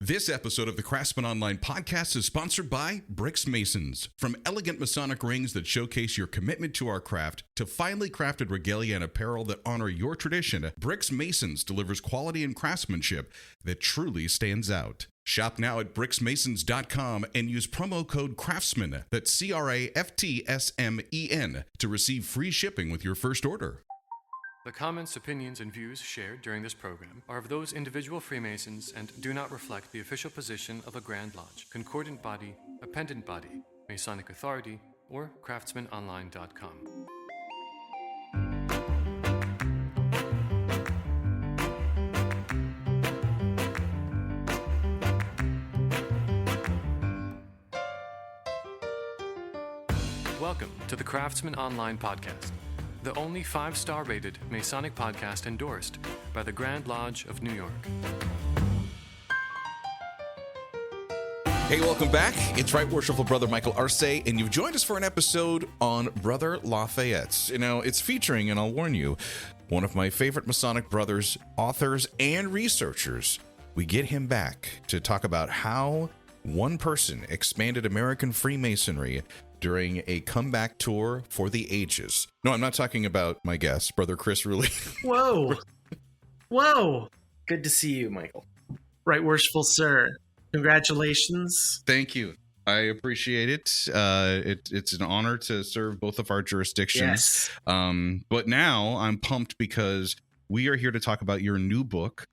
This episode of the Craftsman Online podcast is sponsored by Bricks Masons. From elegant Masonic rings that showcase your commitment to our craft to finely crafted regalia and apparel that honor your tradition, Bricks Masons delivers quality and craftsmanship that truly stands out. Shop now at bricksmasons.com and use promo code CRAFTSMAN, that's CRAFTSMEN, to receive free shipping with your first order. The comments, opinions, and views shared during this program are of those individual Freemasons and do not reflect the official position of a Grand Lodge, Concordant Body, Appendant Body, Masonic Authority, or CraftsmanOnline.com. Welcome to the Craftsman Online podcast, the only 5-star rated Masonic podcast endorsed by the Grand Lodge of New York. Hey, welcome back. It's Right Worshipful Brother Michael Arce, and you've joined us for an episode on Brother Lafayette. You know, it's featuring, and I'll warn you, one of my favorite Masonic brothers, authors, and researchers. We get him back to talk about how one person expanded American Freemasonry during a comeback tour for the ages. No, I'm not talking about my guest, Brother Chris Ruli. Whoa. Good to see you, Michael. Right Worshipful Sir. Congratulations. Thank you. I appreciate it. It's an honor to serve both of our jurisdictions. Yes. But now I'm pumped because we are here to talk about your new book,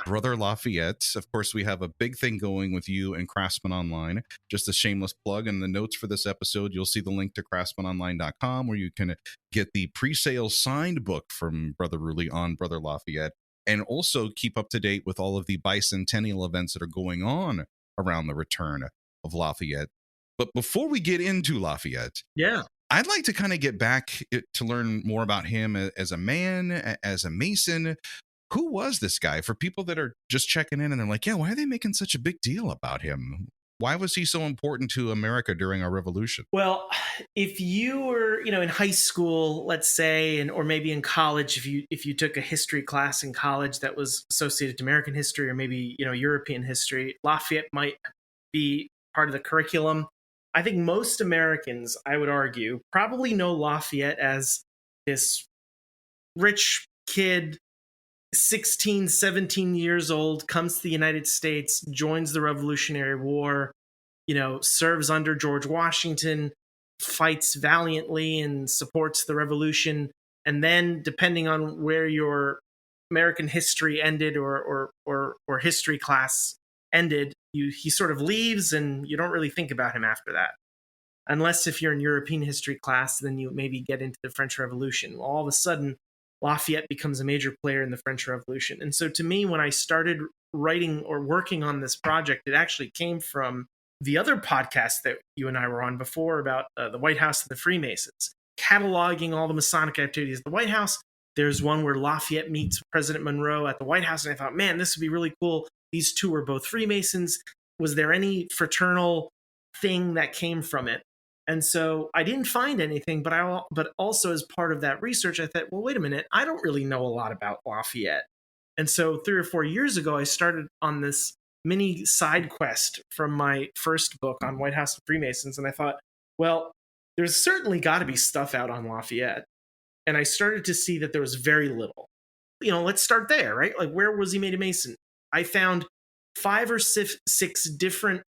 Brother Lafayette. Of course, we have a big thing going with you and Craftsman Online. Just a shameless plug. In the notes for this episode, you'll see the link to craftsmanonline.com where you can get the pre-sale signed book from Brother Ruli on Brother Lafayette, and also keep up to date with all of the bicentennial events that are going on around the return of Lafayette. But before we get into Lafayette, I'd like to kind of get back to learn more about him as a man, as a Mason. Who was this guy? For people that are just checking in and they're like, why are they making such a big deal about him? Why was he so important to America during our revolution? Well, if you were, in high school, let's say, or maybe in college, if you took a history class in college that was associated to American history or maybe, European history, Lafayette might be part of the curriculum. I think most Americans, I would argue, probably know Lafayette as this rich kid, 16, 17 years old, comes to the United States, joins the Revolutionary War, serves under George Washington, fights valiantly and supports the revolution. And then, depending on where your American history ended or history class ended, he sort of leaves and you don't really think about him after that. Unless if you're in European history class, then you maybe get into the French Revolution. Well, all of a sudden, Lafayette becomes a major player in the French Revolution. And so to me, when I started writing or working on this project, it actually came from the other podcast that you and I were on before about the White House and the Freemasons, cataloging all the Masonic activities at the White House. There's one where Lafayette meets President Monroe at the White House. And I thought, man, this would be really cool. These two were both Freemasons. Was there any fraternal thing that came from it? And so I didn't find anything, but also as part of that research, I thought, well, wait a minute, I don't really know a lot about Lafayette. And so 3 or 4 years ago, I started on this mini side quest from my first book on White House and Freemasons. And I thought, well, there's certainly got to be stuff out on Lafayette. And I started to see that there was very little. Let's start there, right? Like, where was he made a Mason? I found 5 or 6 different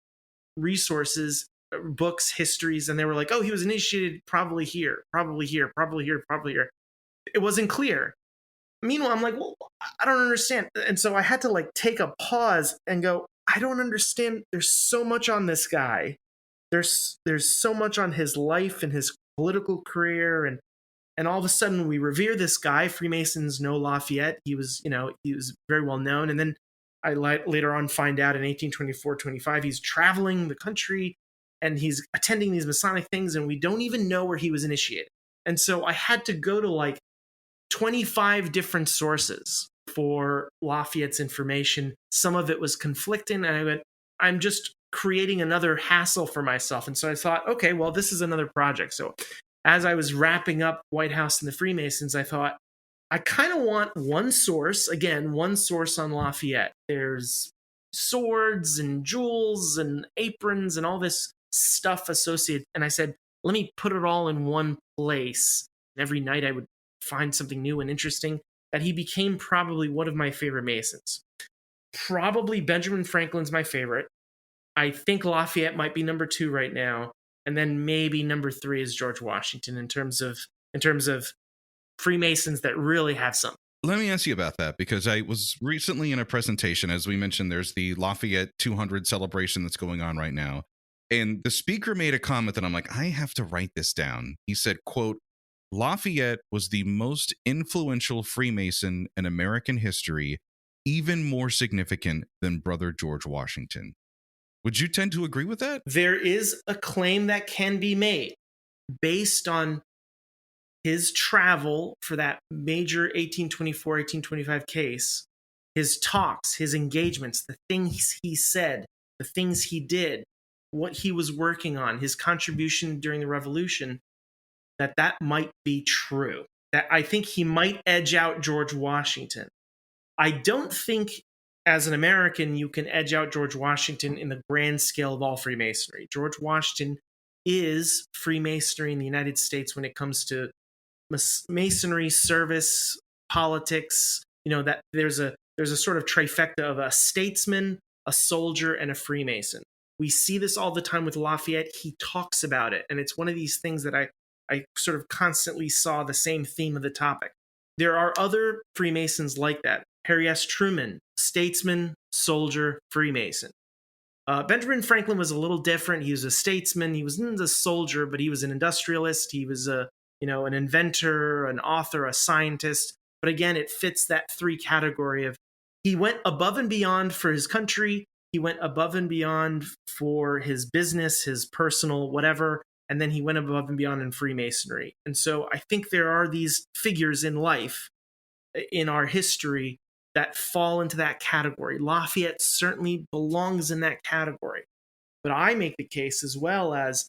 resources, books, histories, and they were like, oh, he was initiated probably here, probably here, probably here, probably here. It wasn't clear. Meanwhile, I'm like, well, I don't understand. And so I had to take a pause and go, I don't understand. There's so much on this guy. There's so much on his life and his political career. And all of a sudden we revere this guy. Freemasons know Lafayette. He was very well known. And then I later on find out in 1824-25, he's traveling the country and he's attending these Masonic things, and we don't even know where he was initiated. And so I had to go to 25 different sources for Lafayette's information. Some of it was conflicting, and I went, I'm just creating another hassle for myself. And so I thought, okay, well, this is another project. So as I was wrapping up White House and the Freemasons, I thought, I kind of want one source on Lafayette. There's swords and jewels and aprons and all this stuff associated. And I said, let me put it all in one place. And every night I would find something new and interesting, that he became probably one of my favorite Masons. Probably Benjamin Franklin's my favorite. I think Lafayette might be number 2 right now. And then maybe number 3 is George Washington in terms of Freemasons that really have something. Let me ask you about that, because I was recently in a presentation. As we mentioned, there's the Lafayette 200 celebration that's going on right now. And the speaker made a comment that I'm like, I have to write this down. He said, quote, Lafayette was the most influential Freemason in American history, even more significant than Brother George Washington. Would you tend to agree with that? There is a claim that can be made based on his travel for that major 1824, 1825 case, his talks, his engagements, the things he said, the things he did, what he was working on, his contribution during the Revolution, that might be true. That I think he might edge out George Washington. I don't think, as an American, you can edge out George Washington in the grand scale of all Freemasonry. George Washington is Freemasonry in the United States when it comes to Masonry, service, politics. That there's a sort of trifecta of a statesman, a soldier, and a Freemason. We see this all the time with Lafayette. He talks about it, and it's one of these things that I sort of constantly saw the same theme of the topic. There are other Freemasons like that. Harry S. Truman, statesman, soldier, Freemason. Benjamin Franklin was a little different. He was a statesman. He wasn't a soldier, but he was an industrialist. He was an inventor, an author, a scientist. But again, it fits that 3 category of he went above and beyond for his country. He went above and beyond for his business, his personal whatever. And then he went above and beyond in Freemasonry. And so I think there are these figures in life, in our history, that fall into that category. Lafayette certainly belongs in that category. But I make the case as well as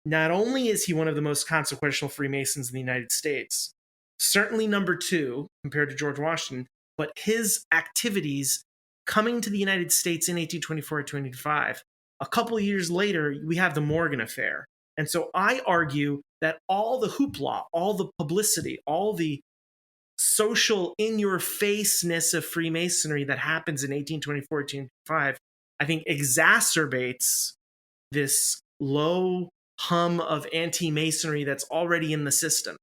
not only is he one of the most consequential Freemasons in the United States, certainly number 2 compared to George Washington, but his activities coming to the United States in 1824-25, a couple of years later, we have the Morgan Affair. And so I argue that all the hoopla, all the publicity, all the social in-your-faceness of Freemasonry that happens in 1824-1825, I think exacerbates this low hum of anti-Masonry that's already in the system.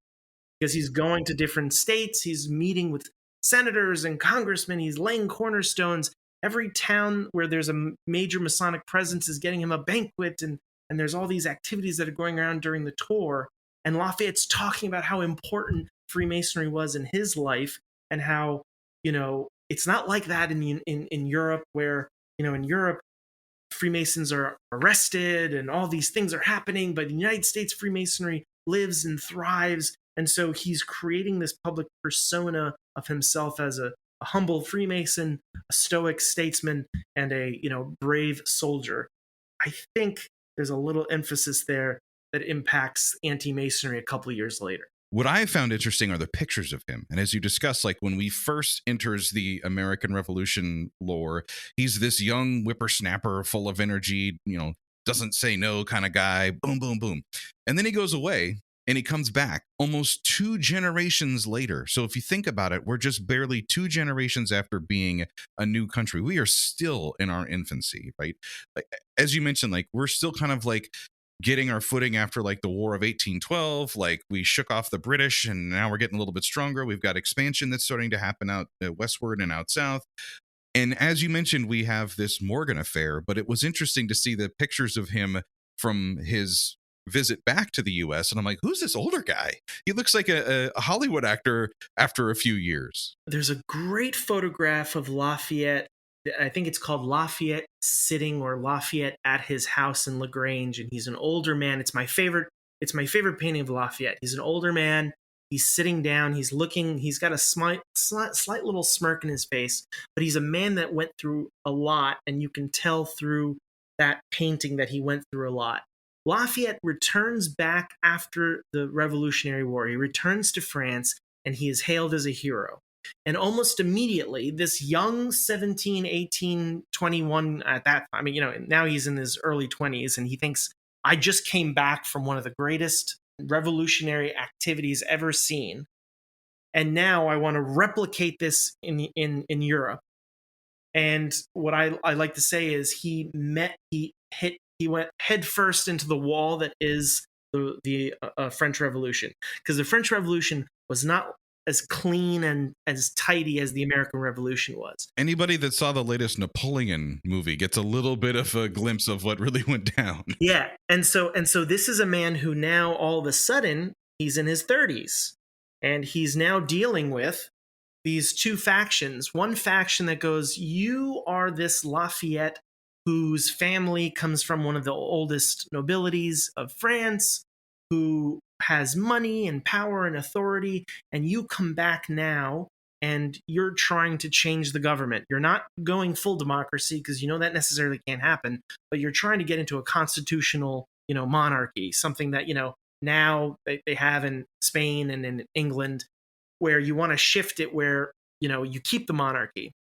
Because he's going to different states, he's meeting with senators and congressmen, he's laying cornerstones. Every town where there's a major Masonic presence is getting him a banquet, and there's all these activities that are going around during the tour. And Lafayette's talking about how important Freemasonry was in his life, and how, it's not like that in Europe, where, in Europe, Freemasons are arrested and all these things are happening, but in the United States, Freemasonry lives and thrives. And so he's creating this public persona of himself as a humble Freemason, a stoic statesman, and a brave soldier. I think there's a little emphasis there that impacts anti-Masonry a couple of years later. What I found interesting are the pictures of him. And as you discussed, like when we first enters the American Revolution lore, he's this young whippersnapper full of energy, doesn't say no kind of guy, boom, boom, boom. And then he goes away and he comes back almost 2 generations later. So if you think about it, we're just barely 2 generations after being a new country. We are still in our infancy, right? Like, as you mentioned, like we're still kind of like getting our footing after like the War of 1812. Like we shook off the British and now we're getting a little bit stronger. We've got expansion that's starting to happen out westward and out south. And as you mentioned, we have this Morgan Affair, but it was interesting to see the pictures of him from his visit back to the US. And I'm like, who's this older guy? He looks like a Hollywood actor after a few years. There's a great photograph of Lafayette. I think it's called Lafayette Sitting, or Lafayette at his house in LaGrange. And he's an older man. It's my favorite painting of Lafayette. He's an older man. He's sitting down. He's looking. He's got a slight little smirk in his face. But he's a man that went through a lot. And you can tell through that painting that he went through a lot. Lafayette returns back after the Revolutionary War. He returns to France, and he is hailed as a hero. And almost immediately, this young 17, 18, 21 at that, I mean, now he's in his early 20s and he thinks, I just came back from one of the greatest revolutionary activities ever seen. And now I want to replicate this in Europe. And what I like to say is he went headfirst into the wall that is the French Revolution, because the French Revolution was not as clean and as tidy as the American Revolution was. Anybody that saw the latest Napoleon movie gets a little bit of a glimpse of what really went down. Yeah, and so this is a man who now all of a sudden he's in his 30s, and he's now dealing with these two factions. One faction that goes, you are this Lafayette whose family comes from one of the oldest nobilities of France, who has money and power and authority, and you come back now and you're trying to change the government. You're not going full democracy because that necessarily can't happen, but you're trying to get into a constitutional, monarchy, something that, now they have in Spain and in England, where you want to shift it where, you keep the monarchy.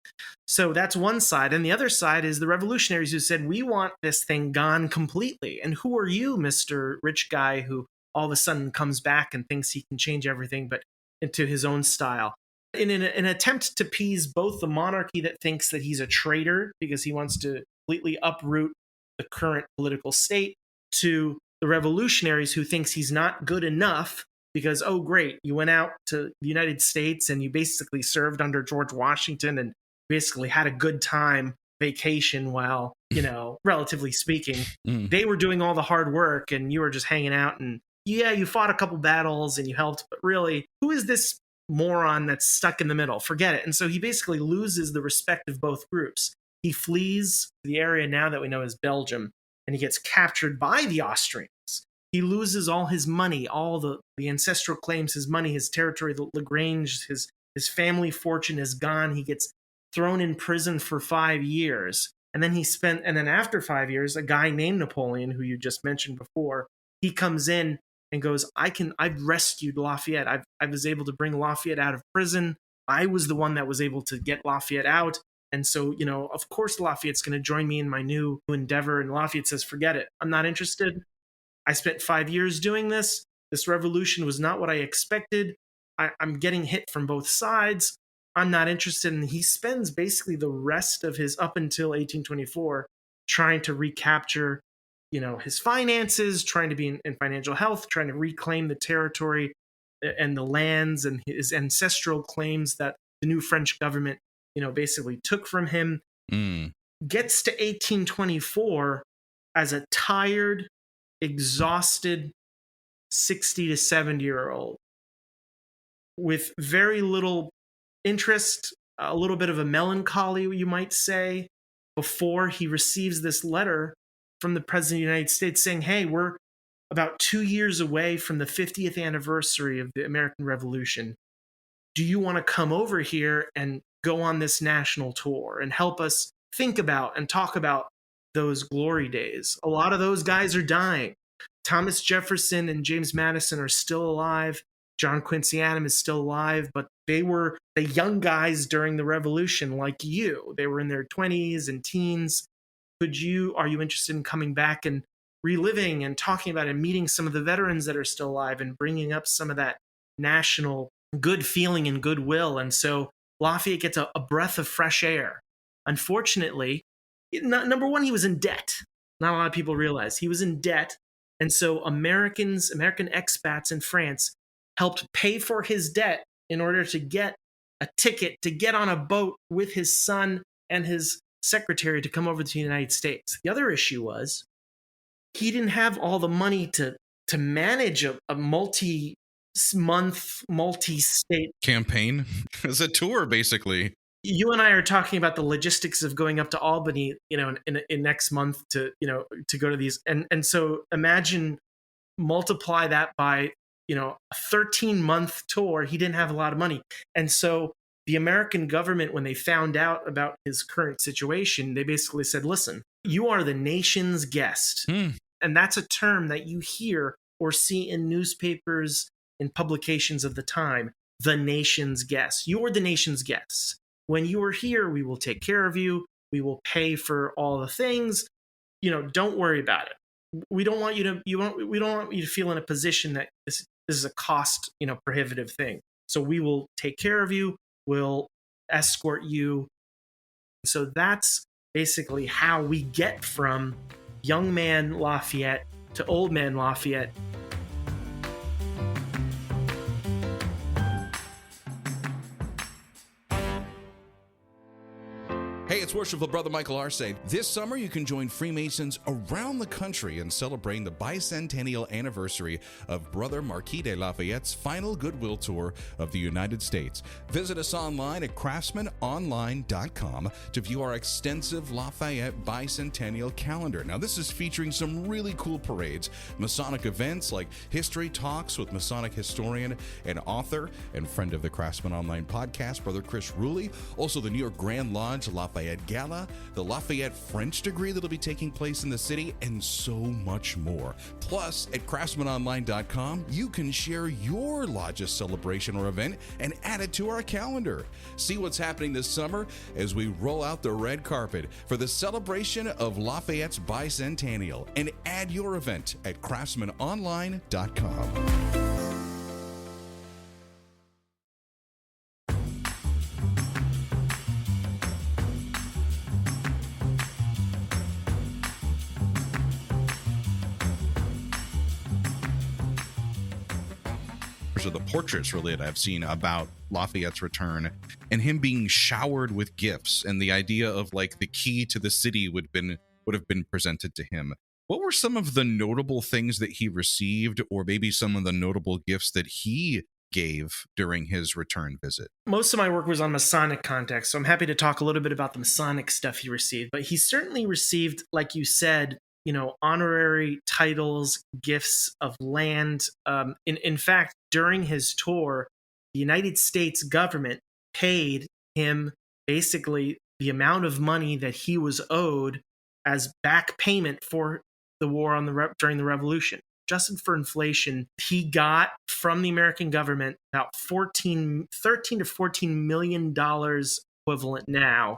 So that's one side. And the other side is the revolutionaries who said, we want this thing gone completely. And who are you, Mr. Rich Guy, who all of a sudden comes back and thinks he can change everything, but into his own style? In an attempt to appease both the monarchy that thinks that he's a traitor because he wants to completely uproot the current political state, to the revolutionaries who thinks he's not good enough because, oh, great, you went out to the United States and you basically served under George Washington and basically had a good time vacation while, relatively speaking, they were doing all the hard work and you were just hanging out, and yeah, you fought a couple battles and you helped, but really, who is this moron that's stuck in the middle? Forget it. And so he basically loses the respect of both groups. He flees the area now that we know as Belgium, and he gets captured by the Austrians. He loses all his money, all the ancestral claims, his money, his territory, the Lagrange, his family fortune is gone. He gets thrown in prison for 5 years. And then after 5 years, a guy named Napoleon, who you just mentioned before, he comes in and goes, I've rescued Lafayette. I was able to bring Lafayette out of prison. I was the one that was able to get Lafayette out. And so, of course, Lafayette's going to join me in my new endeavor. And Lafayette says, forget it. I'm not interested. I spent 5 years doing this. This revolution was not what I expected. I'm getting hit from both sides. I'm not interested. And he spends basically the rest of his up until 1824 trying to recapture, his finances, trying to be in financial health, trying to reclaim the territory and the lands and his ancestral claims that the new French government, basically took from him. Gets to 1824 as a tired, exhausted 60 to 70-year-old with very little interest, a little bit of a melancholy, you might say, before he receives this letter from the President of the United States saying, hey, we're about 2 years away from the 50th anniversary of the American Revolution. Do you want to come over here and go on this national tour and help us think about and talk about those glory days? A lot of those guys are dying. Thomas Jefferson and James Madison are still alive. John Quincy Adams is still alive, but they were the young guys during the revolution like you. They were in their 20s and teens. Are you interested in coming back and reliving and talking about and meeting some of the veterans that are still alive and bringing up some of that national good feeling and goodwill? And so Lafayette gets a breath of fresh air. Unfortunately, number one, he was in debt. Not a lot of people realize he was in debt. And so American expats in France helped pay for his debt in order to get a ticket to get on a boat with his son and his secretary to come over to the United States. The other issue was he didn't have all the money to manage a multi-month, multi-state campaign. It's a tour, basically. You and I are talking about the logistics of going up to Albany, in next month to go to these. And so imagine multiply that by, a 13-month tour. He didn't have a lot of money. And so the American government, when they found out about his current situation, they basically said, listen, you are the nation's guest. And that's a term that you hear or see in newspapers, in publications of the time. the nation's guests. You're the nation's guests. When you are here, we will take care of you. We will pay for all the things. Don't worry about it. We don't want you to. We don't want you to feel in a position that this is a cost, prohibitive thing. So we will take care of you. We'll escort you. So that's basically how we get from young man Lafayette to old man Lafayette. Hey, it's Worshipful Brother Michael Arce. This summer, you can join Freemasons around the country in celebrating the bicentennial anniversary of Brother Marquis de Lafayette's final goodwill tour of the United States. Visit us online at craftsmanonline.com to view our extensive Lafayette bicentennial calendar. Now, this is featuring some really cool parades, Masonic events like history talks with Masonic historian and author and friend of the Craftsman Online podcast, Brother Chris Ruli, also the New York Grand Lodge Lafayette Gala, the Lafayette French degree that'll be taking place in the city, and so much more. Plus, at craftsmanonline.com, you can share your lodge's celebration or event and add it to our calendar. See what's happening this summer as we roll out the red carpet for the celebration of Lafayette's bicentennial, and add your event at craftsmanonline.com. Of the portraits really that I've seen about Lafayette's return and him being showered with gifts, and the idea of like the key to the city would have been presented to him. What were some of the notable things that he received, or maybe some of the notable gifts that he gave during his return visit? Most of my work was on Masonic context, so I'm happy to talk a little bit about the Masonic stuff he received. But he certainly received, like you said, honorary titles, gifts of land. In fact, during his tour, the United States government paid him basically the amount of money that he was owed as back payment for the war during the Revolution. Adjusted for inflation, he got from the American government about $13 to $14 million equivalent now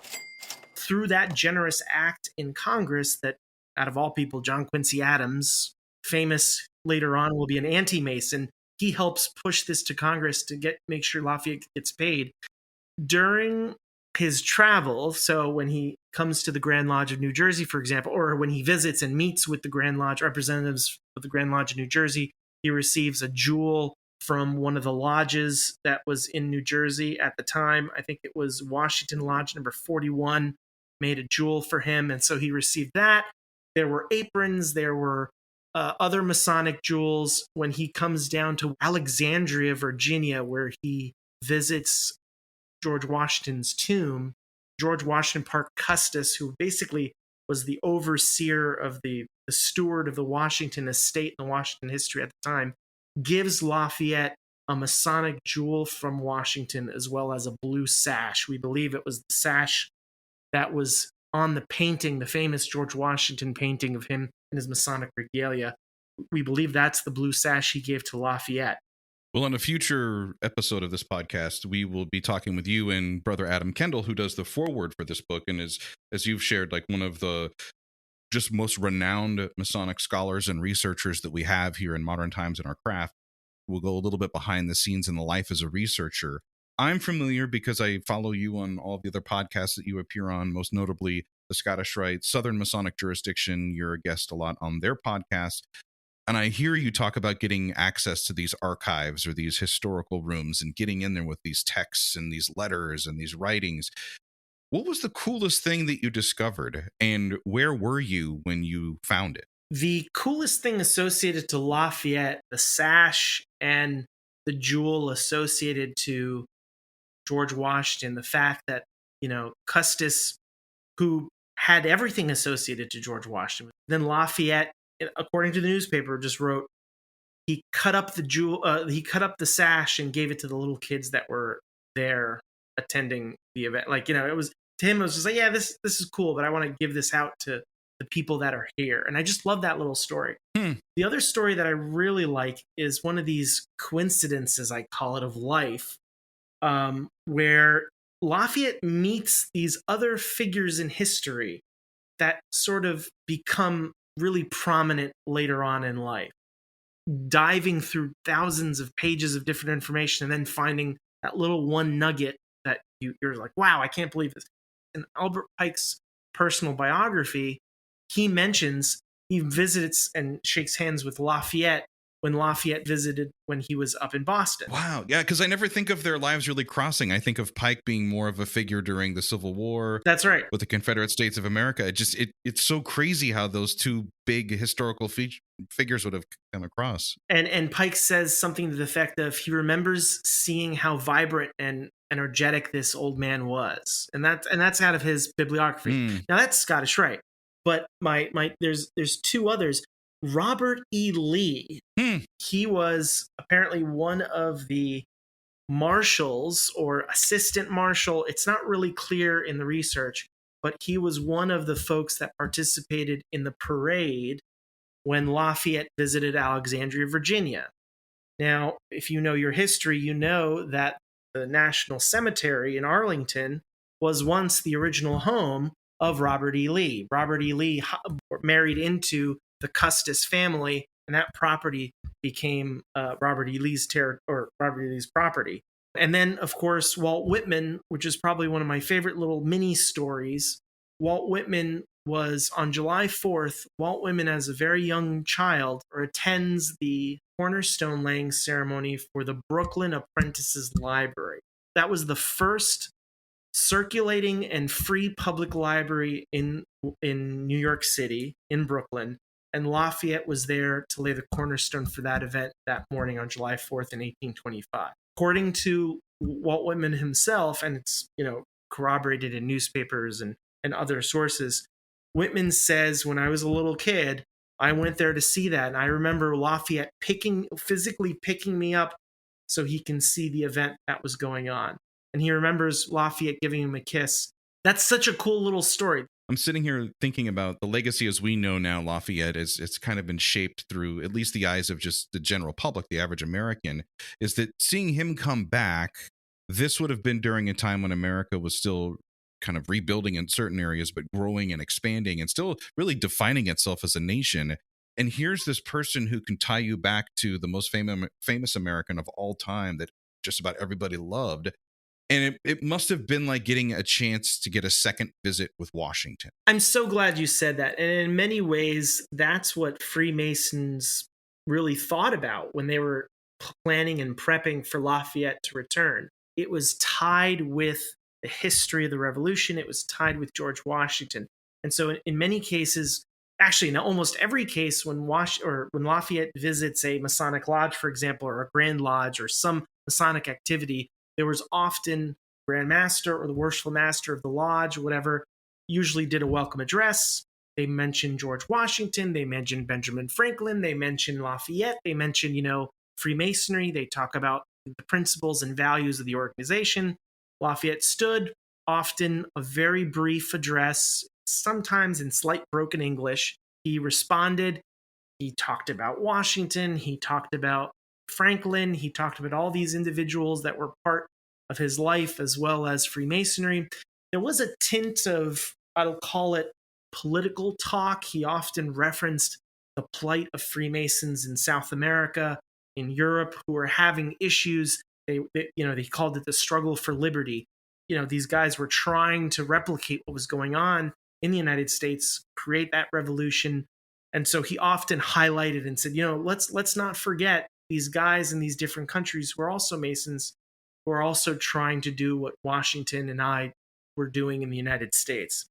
through that generous act in Congress that, out of all people, John Quincy Adams, famous later on, will be an anti-Mason. He helps push this to Congress to make sure Lafayette gets paid. During his travel, so when he comes to the Grand Lodge of New Jersey, for example, or when he visits and meets with the Grand Lodge representatives of the Grand Lodge of New Jersey, he receives a jewel from one of the lodges that was in New Jersey at the time. I think it was Washington Lodge number 41, made a jewel for him, and so he received that. There were aprons, there were other Masonic jewels. When he comes down to Alexandria, Virginia, where he visits George Washington's tomb, George Washington Parke Custis, who basically was the overseer of the steward of the Washington estate and the Washington history at the time, gives Lafayette a Masonic jewel from Washington, as well as a blue sash. We believe it was the sash that was on the painting, the famous George Washington painting of him in his Masonic regalia. We believe that's the blue sash he gave to Lafayette. Well, in a future episode of this podcast, we will be talking with you and Brother Adam Kendall, who does the foreword for this book and is, as you've shared, like one of the just most renowned Masonic scholars and researchers that we have here in modern times in our craft. We'll go a little bit behind the scenes in the life as a researcher. I'm familiar because I follow you on all of the other podcasts that you appear on, most notably the Scottish Rite Southern Masonic Jurisdiction. You're a guest a lot on their podcast. And I hear you talk about getting access to these archives or these historical rooms and getting in there with these texts and these letters and these writings. What was the coolest thing that you discovered, and where were you when you found it? The coolest thing associated to Lafayette, the sash and the jewel associated to George Washington, the fact that, Custis, who had everything associated to George Washington, then Lafayette, according to the newspaper, just wrote, he cut up the jewel, he cut up the sash and gave it to the little kids that were there attending the event. It was, to him, it was just like, yeah, this is cool, but I want to give this out to the people that are here. And I just love that little story. The other story that I really like is one of these coincidences, I call it, of life. where Lafayette meets these other figures in history that sort of become really prominent later on in life, diving through thousands of pages of different information and then finding that little one nugget that you're like, wow, I can't believe this. In Albert Pike's personal biography, he mentions he visits and shakes hands with Lafayette when Lafayette visited when he was up in Boston. Wow. Yeah, because I never think of their lives really crossing. I think of Pike being more of a figure during the Civil War. That's right. With the Confederate States of America. It's so crazy how those two big historical figures would have come across. And Pike says something to the effect of he remembers seeing how vibrant and energetic this old man was. And that's out of his bibliography. Now that's Scottish Rite. But there's two others. Robert E. Lee. He was apparently one of the marshals or assistant marshal. It's not really clear in the research, but he was one of the folks that participated in the parade when Lafayette visited Alexandria, Virginia. Now, if you know your history, you know that the National Cemetery in Arlington was once the original home of Robert E. Lee. Robert E. Lee married into the Custis family, and that property became Robert E. Lee's property. And then, of course, Walt Whitman, which is probably one of my favorite little mini stories. Walt Whitman was on July 4th. Walt Whitman, as a very young child, attends the cornerstone laying ceremony for the Brooklyn Apprentices Library. That was the first circulating and free public library in New York City, in Brooklyn. And Lafayette was there to lay the cornerstone for that event that morning on July 4th in 1825. According to Walt Whitman himself, and it's corroborated in newspapers and other sources, Whitman says, when I was a little kid, I went there to see that. And I remember Lafayette physically picking me up so he can see the event that was going on. And he remembers Lafayette giving him a kiss. That's such a cool little story. I'm sitting here thinking about the legacy as we know now. Lafayette it's kind of been shaped through at least the eyes of just the general public, the average American, is that seeing him come back, this would have been during a time when America was still kind of rebuilding in certain areas, but growing and expanding and still really defining itself as a nation. And here's this person who can tie you back to the most famous American of all time that just about everybody loved. And it must have been like getting a chance to get a second visit with Washington. I'm so glad you said that. And in many ways, that's what Freemasons really thought about when they were planning and prepping for Lafayette to return. It was tied with the history of the Revolution. It was tied with George Washington. And so in many cases, actually in almost every case, when Lafayette visits a Masonic lodge, for example, or a Grand Lodge or some Masonic activity, there was often Grand Master or the Worshipful Master of the lodge or whatever, usually did a welcome address. They mentioned George Washington. They mentioned Benjamin Franklin. They mentioned Lafayette. They mentioned, Freemasonry. They talk about the principles and values of the organization. Lafayette stood, often a very brief address, sometimes in slight broken English. He responded. He talked about Washington. He talked about Franklin. He talked about all these individuals that were part of his life, as well as Freemasonry. There was a tint of, I'll call it, political talk. He often referenced the plight of Freemasons in South America, in Europe, who were having issues. They called it the struggle for liberty. These guys were trying to replicate what was going on in the United States, create that revolution. And so he often highlighted and said, let's not forget these guys in these different countries who are also Masons, who are also trying to do what Washington and I were doing in the United States.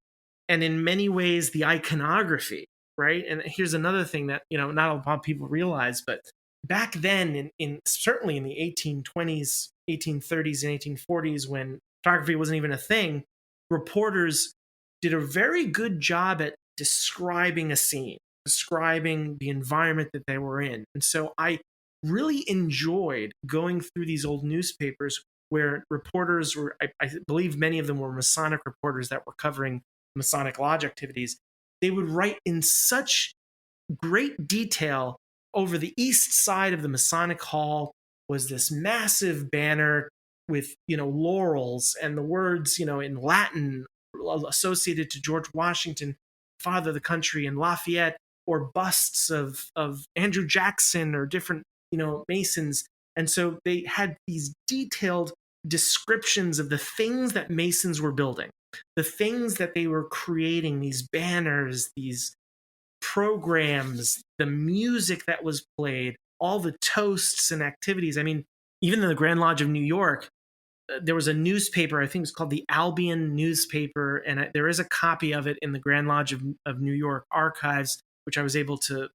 And in many ways, the iconography, right? And here's another thing that, not a lot of people realize, but back then, certainly in the 1820s, 1830s, and 1840s, when photography wasn't even a thing, reporters did a very good job at describing a scene, describing the environment that they were in. And so I really enjoyed going through these old newspapers where reporters were, I believe many of them were Masonic reporters that were covering Masonic lodge activities. They would write in such great detail. Over the east side of the Masonic Hall was this massive banner laurels and the words, in Latin associated to George Washington, father of the country, and Lafayette, or busts of Andrew Jackson or different, Masons. And so they had these detailed descriptions of the things that Masons were building, the things that they were creating, these banners, these programs, the music that was played, all the toasts and activities. I mean, even in the Grand Lodge of New York, there was a newspaper, I think it's called the Albion newspaper, and there is a copy of it in the Grand Lodge of New York archives, which I was able to,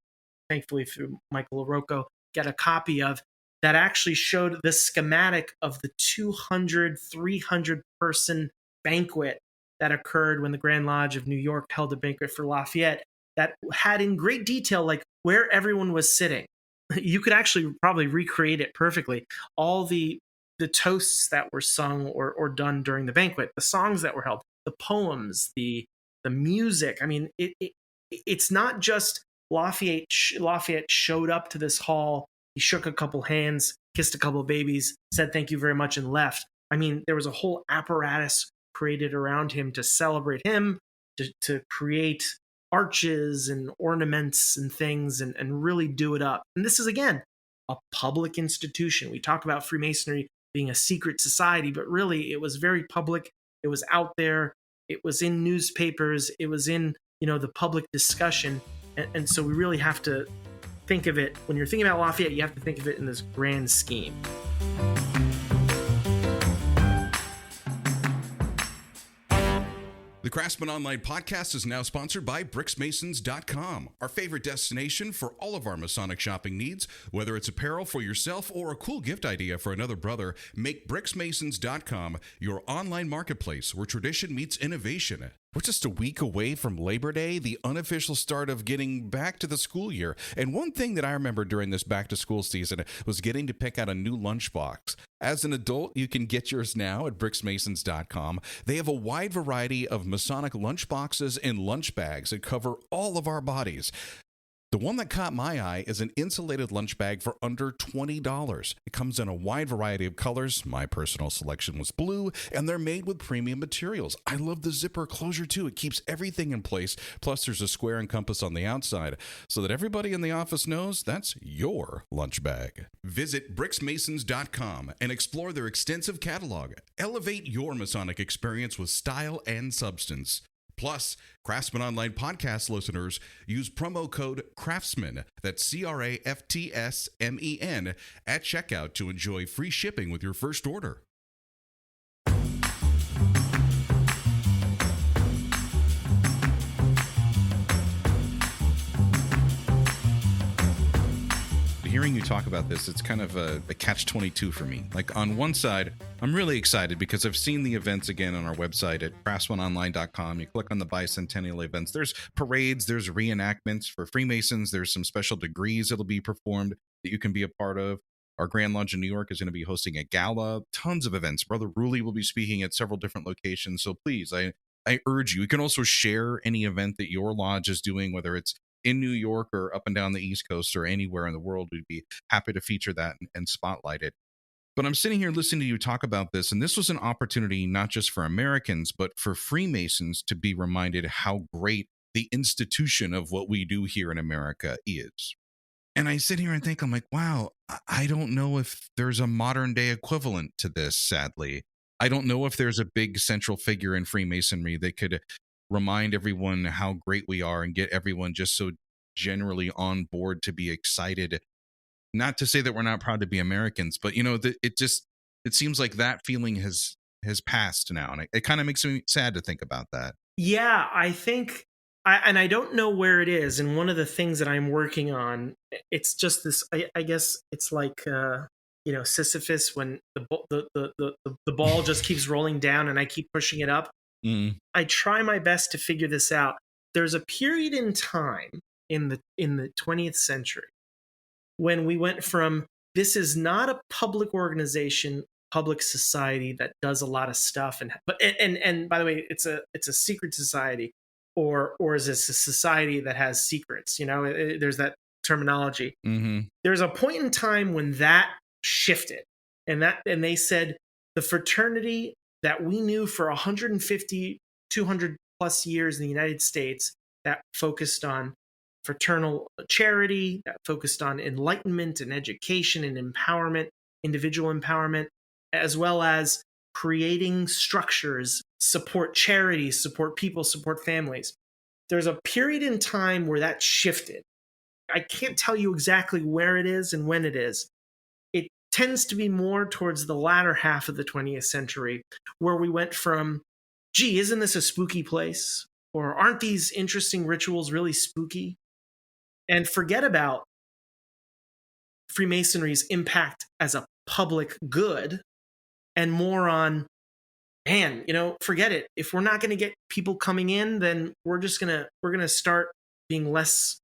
thankfully through Michael LaRocco, get a copy of, that actually showed the schematic of the 200, 300 person banquet that occurred when the Grand Lodge of New York held a banquet for Lafayette, that had in great detail, like where everyone was sitting. You could actually probably recreate it perfectly. All the toasts that were sung or done during the banquet, the songs that were held, the poems, the music. I mean, it's not just Lafayette showed up to this hall, he shook a couple hands, kissed a couple of babies, said thank you very much, and left. I mean, there was a whole apparatus created around him to celebrate him, to create arches and ornaments and things, and really do it up. And this is, again, a public institution. We talk about Freemasonry being a secret society, but really it was very public. It was out there. It was in newspapers. It was in, the public discussion. And so we really have to think of it, when you're thinking about Lafayette, you have to think of it in this grand scheme. The Craftsman Online podcast is now sponsored by BricksMasons.com, our favorite destination for all of our Masonic shopping needs. Whether it's apparel for yourself or a cool gift idea for another brother, make BricksMasons.com your online marketplace where tradition meets innovation. We're just a week away from Labor Day, the unofficial start of getting back to the school year. And one thing that I remember during this back-to-school season was getting to pick out a new lunchbox. As an adult, you can get yours now at BricksMasons.com. They have a wide variety of Masonic lunchboxes and lunch bags that cover all of our bodies. The one that caught my eye is an insulated lunch bag for under $20. It comes in a wide variety of colors. My personal selection was blue, and they're made with premium materials. I love the zipper closure too. It keeps everything in place. Plus, there's a square and compass on the outside so that everybody in the office knows that's your lunch bag. Visit BricksMasons.com and explore their extensive catalog. Elevate your Masonic experience with style and substance. Plus, Craftsman Online podcast listeners use promo code CRAFTSMAN, that's CRAFTSMEN, at checkout to enjoy free shipping with your first order. Hearing you talk about this, it's kind of a catch-22 for me. Like, on one side, I'm really excited because I've seen the events again on our website at craftsmanonline.com. You click on the bicentennial events. There's parades, there's reenactments for Freemasons, there's some special degrees that'll be performed that you can be a part of. Our Grand Lodge in New York is going to be hosting a gala, tons of events. Brother Ruli will be speaking at several different locations. So please, I urge you. You can also share any event that your lodge is doing, whether it's in New York or up and down the East Coast or anywhere in the world. We'd be happy to feature that and spotlight it. But I'm sitting here listening to you talk about this, and this was an opportunity not just for Americans, but for Freemasons to be reminded how great the institution of what we do here in America is. And I sit here and think, I'm like, wow, I don't know if there's a modern day equivalent to this, sadly. I don't know if there's a big central figure in Freemasonry that could remind everyone how great we are and get everyone just so generally on board to be excited. Not to say that we're not proud to be Americans, but it seems like that feeling has passed now, and it kind of makes me sad to think about that. Yeah, I think I don't know where it is, and one of the things that I'm working on, it's just this, I guess it's like Sisyphus, when the ball just keeps rolling down and I keep pushing it up. I try my best to figure this out. There's a period in time in the 20th century when we went from, this is not a public organization, public society that does a lot of stuff, and by the way, it's a secret society, or is this a society that has secrets? There's that terminology. Mm-hmm. There's a point in time when that shifted, and they said, the fraternity that we knew for 150, 200 plus years in the United States that focused on fraternal charity, that focused on enlightenment and education and empowerment, individual empowerment, as well as creating structures, support charities, support people, support families. There's a period in time where that shifted. I can't tell you exactly where it is and when it is. It tends to be more towards the latter half of the 20th century, where we went from, gee, isn't this a spooky place? Or aren't these interesting rituals really spooky? And forget about Freemasonry's impact as a public good and more on, man, forget it. If we're not going to get people coming in, then we're going to start being less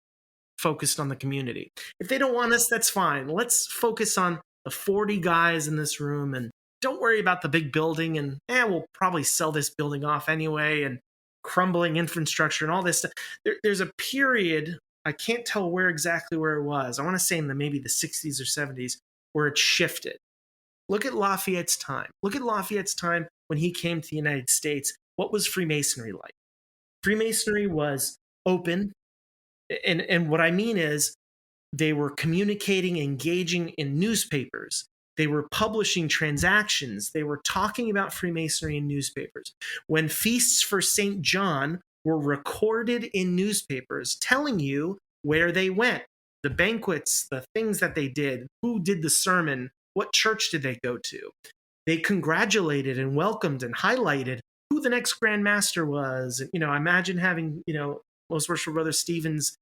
focused on the community. If they don't want us, that's fine. Let's focus on the 40 guys in this room and don't worry about the big building, and we'll probably sell this building off anyway, and crumbling infrastructure and all this stuff. There's a period, I can't tell exactly where it was. I want to say in maybe the 60s or 70s, where it shifted. Look at Lafayette's time. Look at Lafayette's time when he came to the United States. What was Freemasonry like? Freemasonry was open. And what I mean is they were communicating, engaging in newspapers. They were publishing transactions. They were talking about Freemasonry in newspapers. When feasts for St. John were recorded in newspapers, telling you where they went, the banquets, the things that they did, who did the sermon, what church did they go to. They congratulated and welcomed and highlighted who the next Grand Master was. And, imagine having, Most Worshipful Brother Stephen's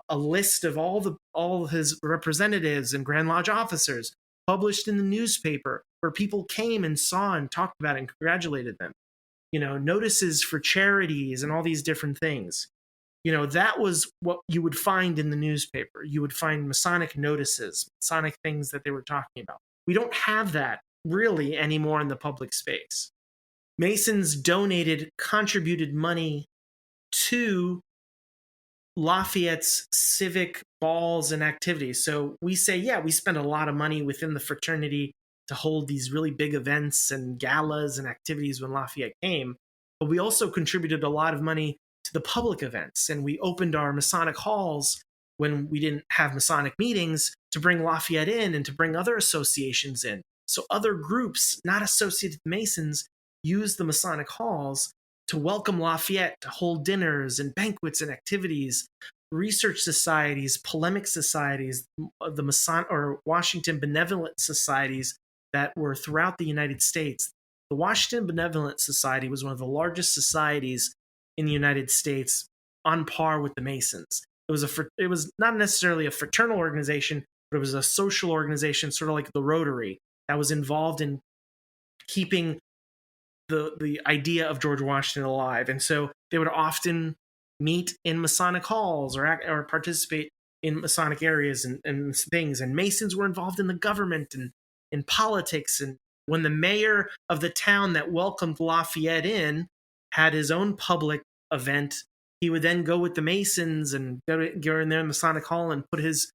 a list of all his representatives and Grand Lodge officers published in the newspaper, where people came and saw and talked about it and congratulated them. Notices for charities and all these different things. That was what you would find in the newspaper. You would find Masonic notices, Masonic things that they were talking about. We don't have that really anymore in the public space. Masons contributed money to Lafayette's civic balls and activities. So we say, we spend a lot of money within the fraternity to hold these really big events and galas and activities when Lafayette came. But we also contributed a lot of money to the public events. And we opened our Masonic halls when we didn't have Masonic meetings to bring Lafayette in and to bring other associations in. So other groups not associated with Masons used the Masonic halls to welcome Lafayette, to hold dinners and banquets and activities, research societies, polemic societies, the Masonic or Washington Benevolent Societies that were throughout the United States. The Washington Benevolent Society was one of the largest societies in the United States, on par with the Masons. It was not necessarily a fraternal organization, but it was a social organization, sort of like the Rotary, that was involved in keeping the idea of George Washington alive. And so they would often meet in Masonic halls or participate in Masonic areas and things. And Masons were involved in the government and in politics. And when the mayor of the town that welcomed Lafayette in had his own public event, he would then go with the Masons and go in there in the Masonic hall and put his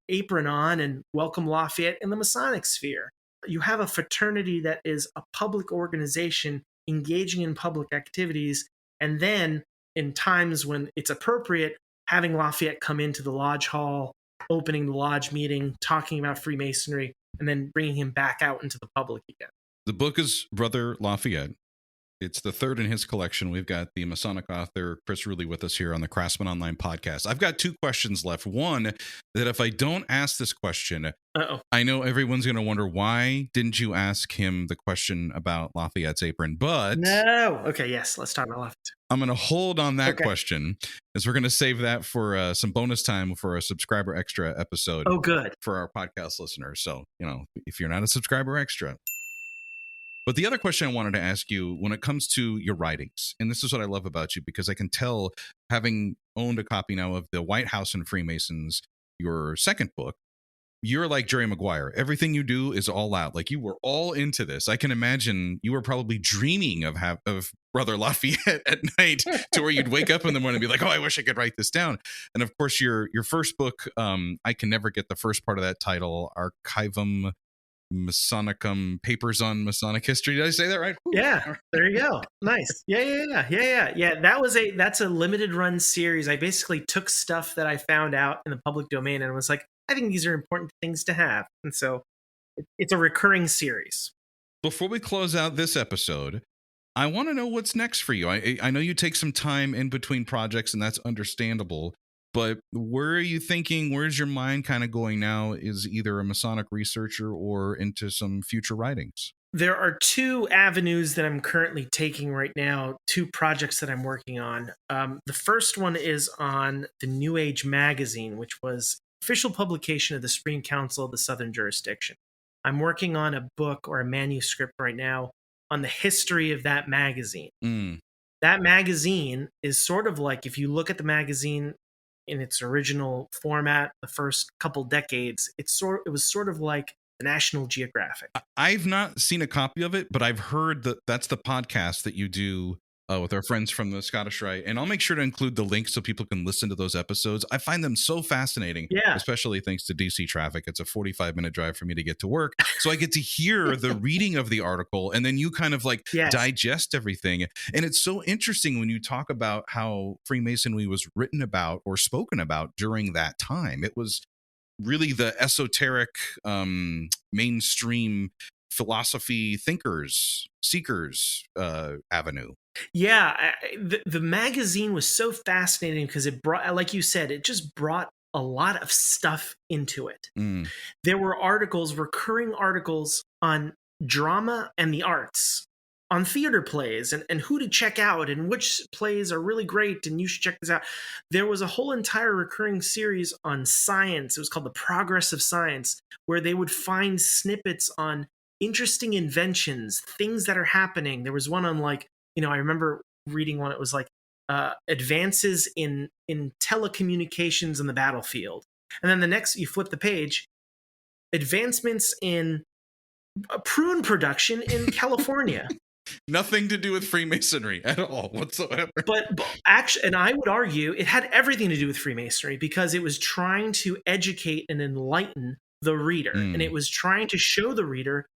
apron on and welcome Lafayette in the Masonic sphere. You have a fraternity that is a public organization engaging in public activities, and then in times when it's appropriate, having Lafayette come into the lodge hall, opening the lodge meeting, talking about Freemasonry, and then bringing him back out into the public again. The book is Brother Lafayette. It's the third in his collection. We've got the Masonic author Chris Ruli with us here on the Craftsman Online podcast. I've got two questions left. One, that if I don't ask this question, I know everyone's going to wonder, why didn't you ask him the question about Lafayette's apron? But no. Okay, yes, let's talk about Lafayette. I'm going to hold on that question, as we're going to save that for some bonus time for a subscriber extra episode. Oh, good. For our podcast listeners. So, if you're not a subscriber extra. But the other question I wanted to ask you, when it comes to your writings, and this is what I love about you, because I can tell, having owned a copy now of The White House and Freemasons, your second book, you're like Jerry Maguire. Everything you do is all out. Like, you were all into this. I can imagine you were probably dreaming of Brother Lafayette at night, to where you'd wake up in the morning and be like, oh, I wish I could write this down. And of course, your first book, I can never get the first part of that title, Archivum Masonicum Papers on Masonic History. Did I say that right? Yeah, there you go. Nice. Yeah. That's a limited run series. I basically took stuff that I found out in the public domain and was like, I think these are important things to have. And so it's a recurring series. Before we close out this episode, I want to know what's next for you. I know you take some time in between projects, and that's understandable. But where are you thinking? Where's your mind kind of going now? Is either a Masonic researcher or into some future writings? There are two avenues that I'm currently taking right now, two projects that I'm working on. The first one is on the New Age magazine, which was official publication of the Supreme Council of the Southern Jurisdiction. I'm working on a book or a manuscript right now on the history of that magazine. That magazine is sort of like, if you look at the magazine in its original format, the first couple decades, it was sort of like the National Geographic. I've not seen a copy of it, but I've heard that that's the podcast that you do with our friends from the Scottish Rite. And I'll make sure to include the link so people can listen to those episodes. I find them so fascinating, especially thanks to DC traffic. It's a 45-minute drive for me to get to work. So I get to hear the reading of the article, and then you kind of like digest everything. And it's so interesting when you talk about how Freemasonry was written about or spoken about during that time. It was really the esoteric, mainstream philosophy thinkers, seekers avenue. Yeah, the magazine was so fascinating because it brought, like you said, it just brought a lot of stuff into it. There were articles, recurring articles on drama and the arts, on theater plays and who to check out and which plays are really great and you should check this out. There was a whole entire recurring series on science. It was called The Progress of Science, where they would find snippets on interesting inventions, things that are happening. There was one on I remember reading one. It was like advances in telecommunications on the battlefield. And then the next, you flip the page, advancements in prune production in California. Nothing to do with Freemasonry at all whatsoever. But actually, and I would argue it had everything to do with Freemasonry because it was trying to educate and enlighten the reader. And it was trying to show the reader,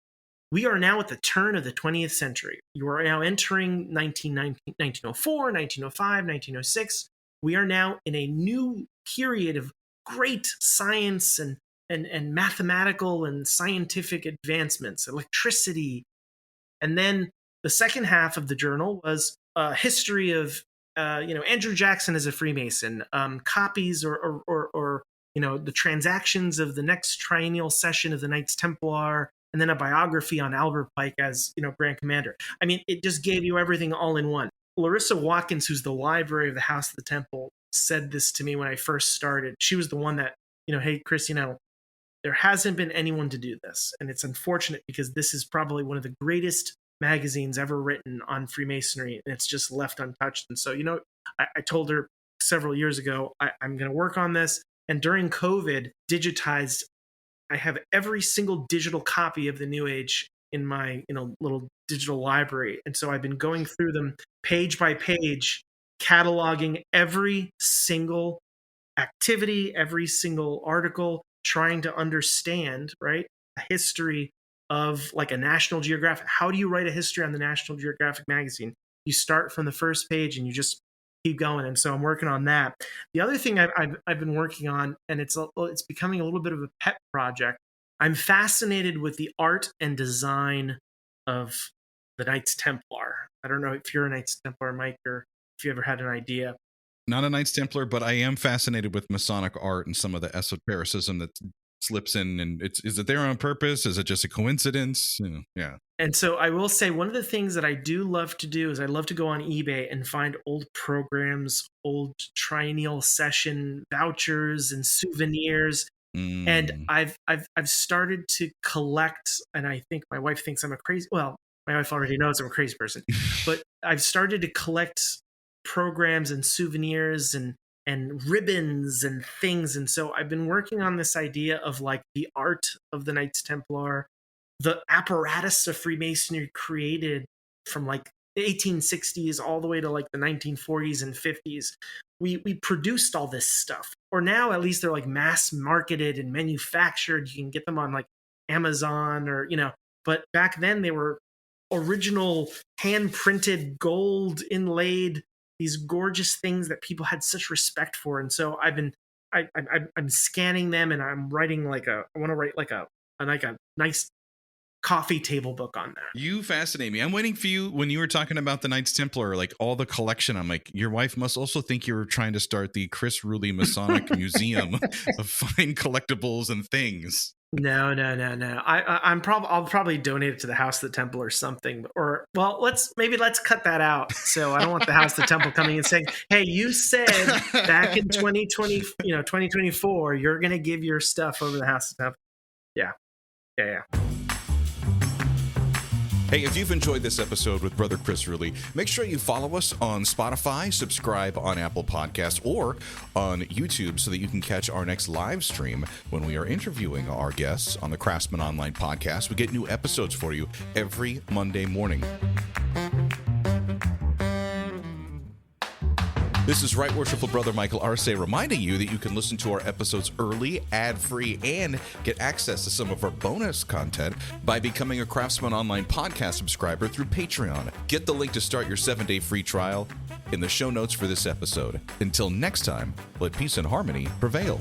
we are now at the turn of the 20th century. You are now entering 1904, 1905, 1906. We are now in a new period of great science and mathematical and scientific advancements, electricity. And then the second half of the journal was a history of, Andrew Jackson as a Freemason, copies or the transactions of the next triennial session of the Knights Templar, and then a biography on Albert Pike as, Grand Commander. I mean, it just gave you everything all in one. Larissa Watkins, who's the library of the House of the Temple, said this to me when I first started. She was the one that, hey, Chris, there hasn't been anyone to do this. And it's unfortunate because this is probably one of the greatest magazines ever written on Freemasonry, and it's just left untouched. And so, I told her several years ago, I'm going to work on this. And during COVID, digitized, I have every single digital copy of the New Age in my, little digital library. And so I've been going through them page by page, cataloging every single activity, every single article, trying to understand, right, a history of like a National Geographic. How do you write a history on the National Geographic magazine? You start from the first page and you just keep going. And so I'm working on that. The other thing I've been working on, and it's becoming a little bit of a pet project. I'm fascinated with the art and design of the Knights Templar. I don't know if you're a Knights Templar, Mike, or if you ever had an idea. Not a Knights Templar, but I am fascinated with Masonic art and some of the esotericism that slips in. And is it there on purpose? Is it just a coincidence? Yeah. And so I will say one of the things that I do love to do is I love to go on eBay and find old programs, old triennial session vouchers and souvenirs. And I've started to collect, and I think my wife thinks I'm a crazy, well, my wife already knows I'm a crazy person, but I've started to collect programs and souvenirs and ribbons and things. And so I've been working on this idea of like the art of the Knights Templar, the apparatus of Freemasonry created from like the 1860s all the way to like the 1940s and 50s. We produced all this stuff, or now at least they're like mass marketed and manufactured. You can get them on like Amazon or, but back then they were original hand printed gold inlaid, these gorgeous things that people had such respect for. And so I'm scanning them, and I'm writing I want to write like a nice coffee table book on that. You fascinate me. I'm waiting for you when you were talking about the Knights Templar, like all the collection. I'm like, your wife must also think you're trying to start the Chris Ruli Masonic Museum of fine collectibles and things. No. I'll probably donate it to the House of the Temple or something. Or, well, let's cut that out. So I don't want the House of the Temple coming and saying, "Hey, you said back in 2024, you're going to give your stuff over the House of the Temple." Yeah. Hey, if you've enjoyed this episode with Brother Chris Ruli, make sure you follow us on Spotify, subscribe on Apple Podcasts, or on YouTube so that you can catch our next live stream when we are interviewing our guests on the Craftsman Online podcast. We get new episodes for you every Monday morning. This is Right Worshipful Brother Michael Arce reminding you that you can listen to our episodes early, ad-free, and get access to some of our bonus content by becoming a Craftsman Online podcast subscriber through Patreon. Get the link to start your 7-day free trial in the show notes for this episode. Until next time, let peace and harmony prevail.